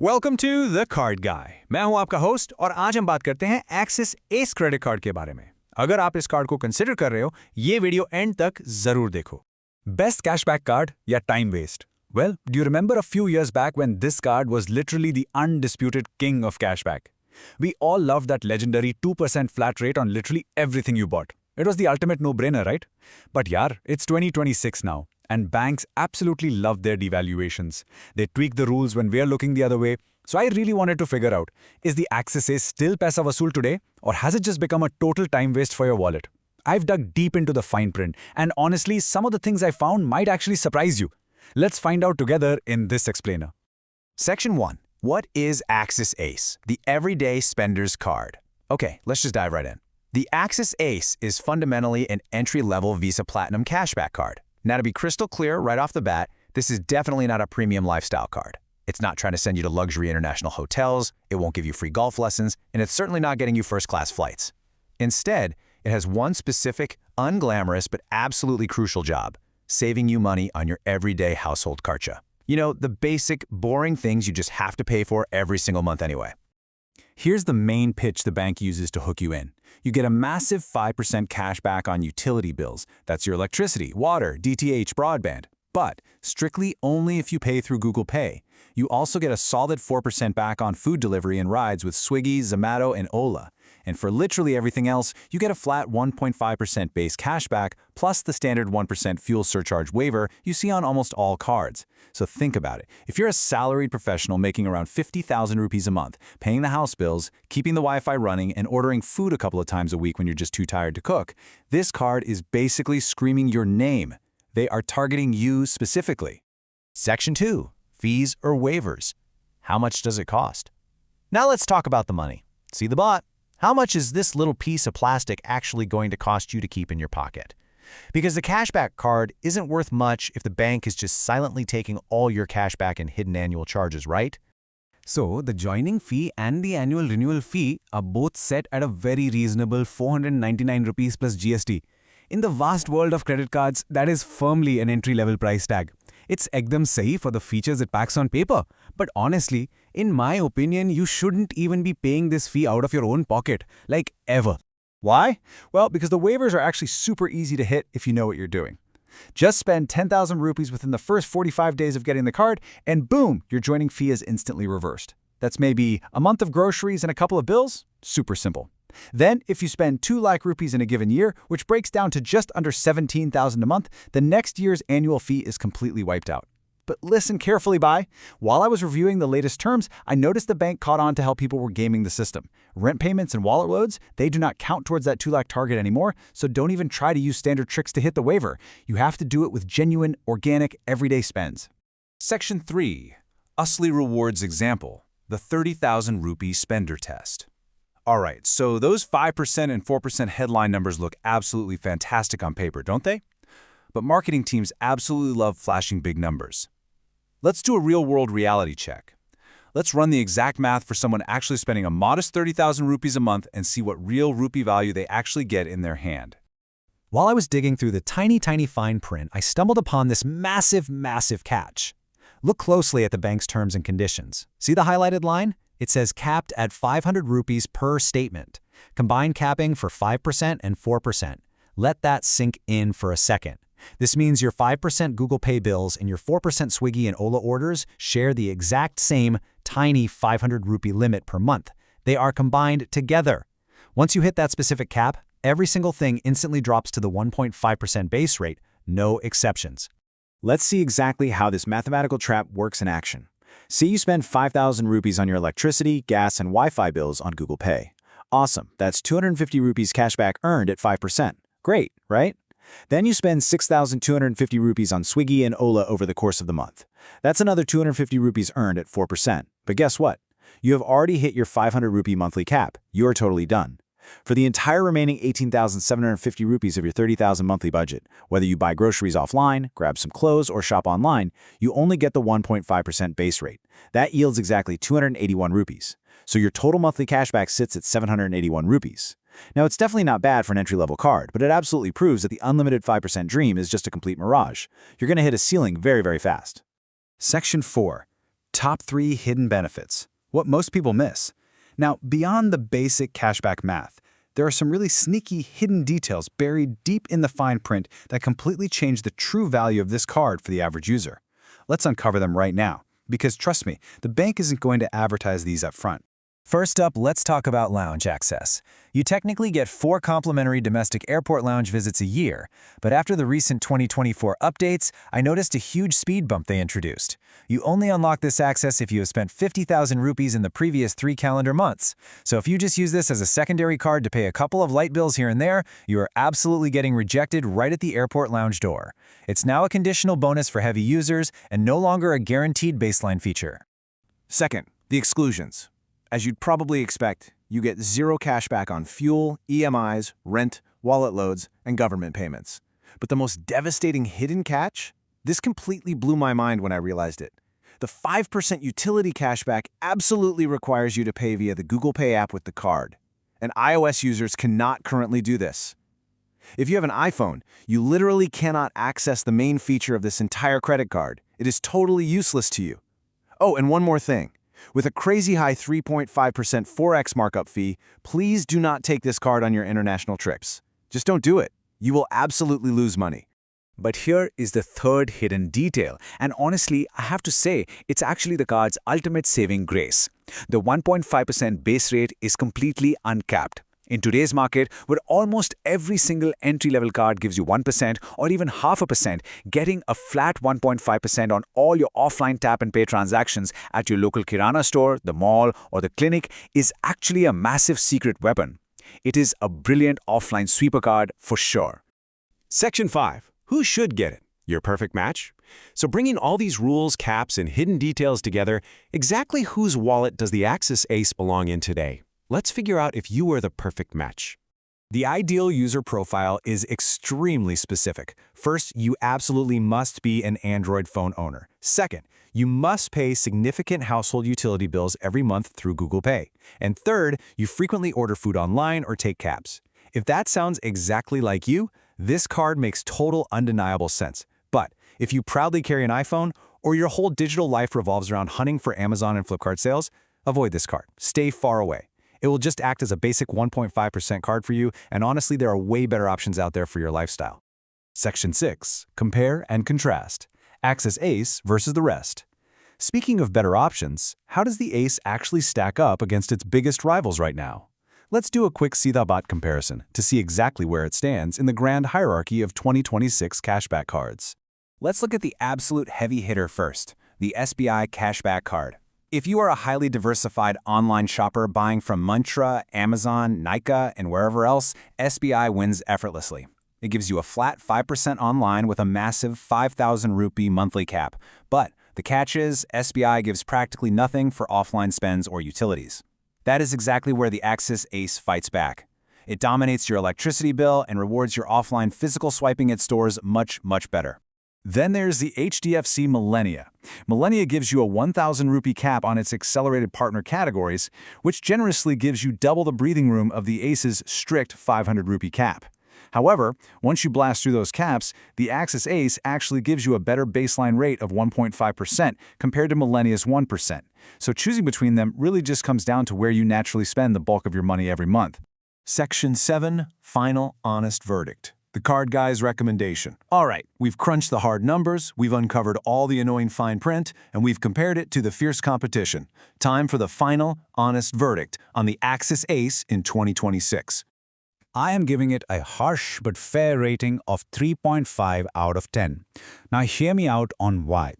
Welcome to the card गाय। मैं हूं आपका होस्ट और आज हम बात करते हैं एक्सिस एस क्रेडिट कार्ड के बारे में। अगर आप इस कार्ड को कंसिडर कर रहे हो, ये वीडियो एंड तक जरूर देखो। बेस्ट कैशबैक कार्ड या time waste? Well, do you remember a few years back when this card was literally the undisputed king of cashback? We all loved that legendary 2% flat rate on literally everything you bought. It was the ultimate no-brainer, right? But yaar, it's 2026 now, and banks absolutely love their devaluations. They tweak the rules when we're looking the other way. So I really wanted to figure out, is the Axis Ace still paisa vasool today, or has it just become a total time waste for your wallet? I've dug deep into the fine print, and honestly, some of the things I found might actually surprise you. Let's find out together in this explainer. Section 1. What is Axis Ace, the everyday spender's card? Okay, let's just dive right in. The Axis Ace is fundamentally an entry-level Visa Platinum cashback card. Now, to be crystal clear right off the bat, this is definitely not a premium lifestyle card. It's not trying to send you to luxury international hotels, it won't give you free golf lessons, and it's certainly not getting you first-class flights. Instead, it has one specific, unglamorous but absolutely crucial job: saving you money on your everyday household kharcha. You know, the basic, boring things you just have to pay for every single month anyway. Here's the main pitch the bank uses to hook you in. You get a massive 5% cash back on utility bills. That's your electricity, water, DTH, broadband. But strictly only if you pay through Google Pay. You also get a solid 4% back on food delivery and rides with Swiggy, Zomato, and Ola. And for literally everything else, you get a flat 1.5% base cashback plus the standard 1% fuel surcharge waiver you see on almost all cards. So think about it. If you're a salaried professional making around 50,000 rupees a month, paying the house bills, keeping the Wi-Fi running, and ordering food a couple of times a week when you're just too tired to cook, this card is basically screaming your name. They are targeting you specifically. Section 2. Fees or waivers. How much does it cost? Now let's talk about the money. See the bot? How much is this little piece of plastic actually going to cost you to keep in your pocket? Because the cashback card isn't worth much if the bank is just silently taking all your cashback and hidden annual charges, right? So, the joining fee and the annual renewal fee are both set at a very reasonable 499 rupees plus GST. In the vast world of credit cards, that is firmly an entry-level price tag. It's ekdam sahi for the features it packs on paper. But honestly, in my opinion, you shouldn't even be paying this fee out of your own pocket, like ever. Why? Well, because the waivers are actually super easy to hit if you know what you're doing. Just spend 10,000 rupees within the first 45 days of getting the card, and boom, your joining fee is instantly reversed. That's maybe a month of groceries and a couple of bills? Super simple. Then, if you spend 2 lakh rupees in a given year, which breaks down to just under 17,000 a month, the next year's annual fee is completely wiped out. But listen carefully, bye. While I was reviewing the latest terms, I noticed the bank caught on to how people were gaming the system. Rent payments and wallet loads, they do not count towards that 2 lakh target anymore, so don't even try to use standard tricks to hit the waiver. You have to do it with genuine, organic, everyday spends. Section 3. Usly Rewards Example, the 30,000 rupee spender test. Alright, so those 5% and 4% headline numbers look absolutely fantastic on paper, don't they? But marketing teams absolutely love flashing big numbers. Let's do a real-world reality check. Let's run the exact math for someone actually spending a modest 30,000 rupees a month and see what real rupee value they actually get in their hand. While I was digging through the tiny fine print, I stumbled upon this massive catch. Look closely at the bank's terms and conditions. See the highlighted line? It says capped at 500 rupees per statement. Combined capping for 5% and 4%. Let that sink in for a second. This means your 5% Google Pay bills and your 4% Swiggy and Ola orders share the exact same tiny 500 rupee limit per month. They are combined together. Once you hit that specific cap, every single thing instantly drops to the 1.5% base rate, no exceptions. Let's see exactly how this mathematical trap works in action. See, you spend 5,000 rupees on your electricity, gas, and Wi-Fi bills on Google Pay. Awesome, that's 250 rupees cashback earned at 5%. Great, right? Then you spend 6,250 rupees on Swiggy and Ola over the course of the month. That's another 250 rupees earned at 4%. But guess what? You have already hit your 500 rupee monthly cap. You're totally done. For the entire remaining 18,750 rupees of your 30,000 monthly budget, whether you buy groceries offline, grab some clothes, or shop online, you only get the 1.5% base rate. That yields exactly 281 rupees. So your total monthly cashback sits at 781 rupees. Now, it's definitely not bad for an entry-level card, but it absolutely proves that the unlimited 5% dream is just a complete mirage. You're going to hit a ceiling very fast. Section 4. Top 3 hidden benefits. What most people miss. Now, beyond the basic cashback math, there are some really sneaky hidden details buried deep in the fine print that completely change the true value of this card for the average user. Let's uncover them right now, because trust me, the bank isn't going to advertise these up front. First up, let's talk about lounge access. You technically get 4 complimentary domestic airport lounge visits a year, but after the recent 2024 updates, I noticed a huge speed bump they introduced. You only unlock this access if you have spent 50,000 rupees in the previous 3 calendar months. So if you just use this as a secondary card to pay a couple of light bills here and there, you are absolutely getting rejected right at the airport lounge door. It's now a conditional bonus for heavy users and no longer a guaranteed baseline feature. Second, the exclusions. As you'd probably expect, you get 0 cashback on fuel, EMIs, rent, wallet loads, and government payments. But the most devastating hidden catch? This completely blew my mind when I realized it. The 5% utility cashback absolutely requires you to pay via the Google Pay app with the card, and iOS users cannot currently do this. If you have an iPhone, you literally cannot access the main feature of this entire credit card. It is totally useless to you. Oh, and one more thing. With a crazy high 3.5% Forex markup fee, please do not take this card on your international trips. Just don't do it. You will absolutely lose money. But here is the third hidden detail, and honestly, I have to say, it's actually the card's ultimate saving grace. The 1.5% base rate is completely uncapped. In today's market, where almost every single entry-level card gives you 1% or even 0.5%, getting a flat 1.5% on all your offline tap and pay transactions at your local Kirana store, the mall, or the clinic is actually a massive secret weapon. It is a brilliant offline sweeper card for sure. Section 5. Who should get it? Your perfect match? So bringing all these rules, caps, and hidden details together, exactly whose wallet does the Axis Ace belong in today? Let's figure out if you are the perfect match. The ideal user profile is extremely specific. First, you absolutely must be an Android phone owner. Second, you must pay significant household utility bills every month through Google Pay. And third, you frequently order food online or take cabs. If that sounds exactly like you, this card makes total undeniable sense. But if you proudly carry an iPhone or your whole digital life revolves around hunting for Amazon and Flipkart sales, avoid this card. Stay far away. It will just act as a basic 1.5% card for you, and honestly, there are way better options out there for your lifestyle. Section 6. Compare and contrast. Axis Ace versus the rest. Speaking of better options, how does the Ace actually stack up against its biggest rivals right now? Let's do a quick Seedha comparison to see exactly where it stands in the grand hierarchy of 2026 cashback cards. Let's look at the absolute heavy hitter first, the SBI Cashback card. If you are a highly diversified online shopper buying from Myntra, Amazon, Nykaa, and wherever else, SBI wins effortlessly. It gives you a flat 5% online with a massive 5,000 rupee monthly cap. But the catch is, SBI gives practically nothing for offline spends or utilities. That is exactly where the Axis Ace fights back. It dominates your electricity bill and rewards your offline physical swiping at stores much better. Then there's the HDFC Millennia. Millennia gives you a 1,000 rupee cap on its accelerated partner categories, which generously gives you double the breathing room of the Ace's strict 500 rupee cap. However, once you blast through those caps, the Axis Ace actually gives you a better baseline rate of 1.5% compared to Millennia's 1%. So choosing between them really just comes down to where you naturally spend the bulk of your money every month. Section 7. Final honest verdict. The card guy's recommendation. All right, we've crunched the hard numbers, we've uncovered all the annoying fine print, and we've compared it to the fierce competition. Time for the final, honest verdict on the Axis Ace in 2026. I am giving it a harsh but fair rating of 3.5 out of 10. Now hear me out on why.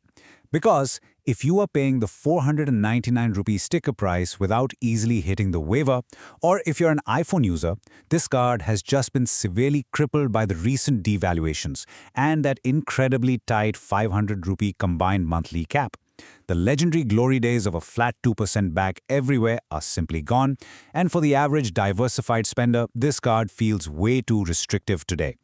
Because if you are paying the 499 rupee sticker price without easily hitting the waiver, or if you're an iPhone user, this card has just been severely crippled by the recent devaluations and that incredibly tight 500 rupee combined monthly cap. The legendary glory days of a flat 2% back everywhere are simply gone, and for the average diversified spender, this card feels way too restrictive today.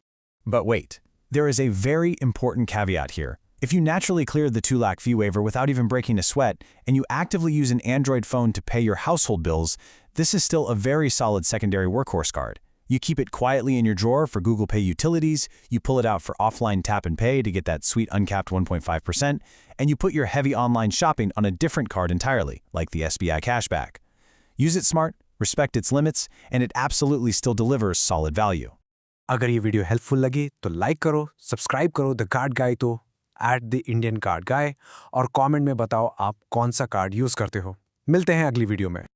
But wait, there is a very important caveat here. If you naturally cleared the 2 lakh fee waiver without even breaking a sweat, and you actively use an Android phone to pay your household bills, this is still a very solid secondary workhorse card. You keep it quietly in your drawer for Google Pay utilities, you pull it out for offline tap and pay to get that sweet uncapped 1.5%, and you put your heavy online shopping on a different card entirely, like the SBI Cashback. Use it smart, respect its limits, and it absolutely still delivers solid value. अगर ये video helpful लगी तो like करो, subscribe करो the card गाय तो @theIndianCardGuy और comment में बताओ आप कौन सा कार्ड यूज़ करते हो। मिलते हैं अगली वीडियो में।